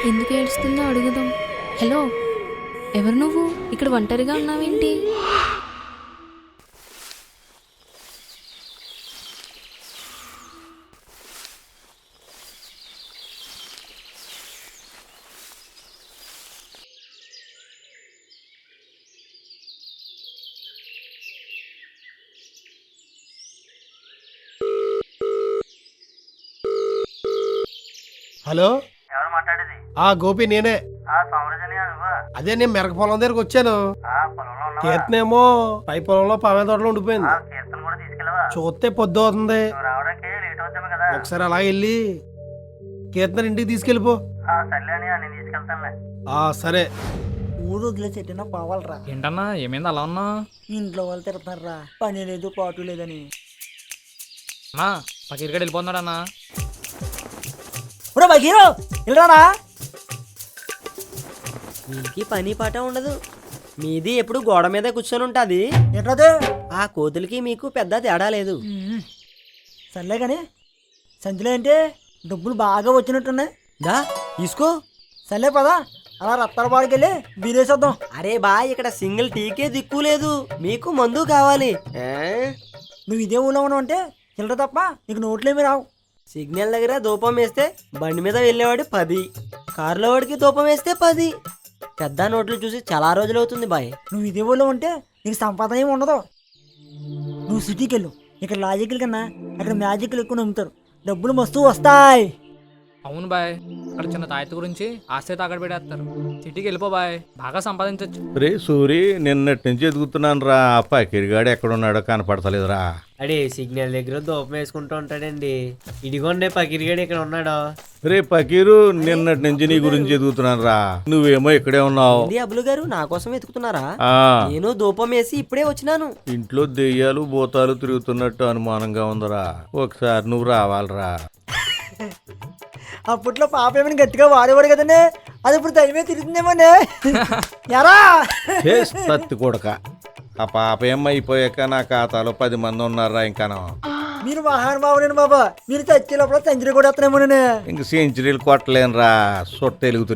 ఎందుకు ఏడుస్తుందో అడుగుదాం. హలో, ఎవరు నువ్వు? ఇక్కడ ఒంటరిగా ఉన్నావేంటి? హలో, ఎవరు మాట్లాడేది? గోపి నేనే. అదే నేను మెరక పొలం దగ్గరకు వచ్చాను. కీర్తనేమో పై పొలంలో పామే తోటలో ఉండిపోయింది. చూస్తే పొద్దు అవుతుంది. ఒకసారి అలా వెళ్ళి కీర్తన ఇంటికి తీసుకెళ్ళిపో. సరే. ఊరు వదిలేసి ఎట్టినా పోవాలరా. ఏంటన్నా ఏమైంది అలా ఉన్నా? ఇంట్లో వాళ్ళు తిడతారా, పని లేదు పాటు లేదని. అన్నా పకీర్గడ్ వెళ్ళిపోతున్నాడన్నా. బగీరో వెళ్ళరానా? వీళ్ళకి పని పాట ఉండదు. మీది ఎప్పుడు గోడ మీద కూర్చొని ఉంటుంది. ఏంటది? ఆ కోతులకి మీకు పెద్ద తేడా లేదు. సర్లే కానీ సంచిలో ఏంటి డబ్బులు బాగా వచ్చినట్టున్నాయి. దా తీసుకో. సర్లే పదా అలా రత్తాల బాడికి వెళ్ళి బీరేసేద్దాం. అరే బా, ఇక్కడ సింగిల్ టీకే దిక్కు లేదు. మీకు మందు కావాలి. నువ్వు ఇదే ఊళ్ళో ఉన్నావు అంటే చిల్లర తప్ప నీకు నోట్లేమి రావు. సిగ్నల్ దగ్గర ధూపం వేస్తే బండి మీద వెళ్ళేవాడు 10, కారులో వాడికి ధూపం వేస్తే 10. పెద్ద నోట్లు చూసి చాలా రోజులు అవుతుంది బాయ్. నువ్వు ఇదే ఊళ్ళో ఉంటే నీకు సంపాదన ఏమి ఉండదు. నువ్వు సిటీకి వెళ్ళు. ఇక్కడ లాజికల్ కన్నా అక్కడ మ్యాజిక్లు ఎక్కువ నమ్ముతారు. డబ్బులు మస్తు వస్తాయి. అవును బాయ్, అక్కడ చిన్న తాయెత్తు గురించి ఆస్తి తాకడ పెడేస్తారు. సిటీకి వెళ్ళిపో బాయ్, బాగా సంపాదించవచ్చు. రే సూరి, నిన్నటి నుంచి ఎదుగుతున్నాను రా. పకిరిగాడు ఎక్కడున్నాడో కనపడతలేదురా. అడే సిగ్నల్ దగ్గర దూపం వేసుకుంటూ ఉంటాడండి. ఇదిగోండి పకిరిగాడు ఇక్కడ ఉన్నాడు. రే పకీరు, నిన్నటి నుంచి నీ గురించి ఎదుగుతున్నాను రా. నువ్వేమో ఇక్కడే ఉన్నావు. అబ్బులు గారు నా కోసం వెతుకుతున్నారా? ఆ నేను ధూపం వేసి ఇప్పుడే వచ్చినాను. ఇంట్లో దెయ్యాలు భూతాలు తిరుగుతున్నట్టు అనుమానంగా ఉందరా. ఒకసారి నువ్వు రావాలరా. అప్పట్లో పాప ఏమైనా గట్టిగా వాడేవాడు కదండి, అది ఇప్పుడు దైవమే తిరుగుతుందేమోనే. ఎరా తత్తి కొడక. ఆ పాప ఏమైపోయాక నా ఖాతాలో 10 మంది ఉన్నారా ఇంకాను. మీరు మహానుభావులేను బాబా. మీరు చచ్చే లోపల సెంచరీ కూడా వస్తున్నామోనే. ఇంక సెంచరీలు కొట్టలేనురా. సొట్ట ఎలుగుతు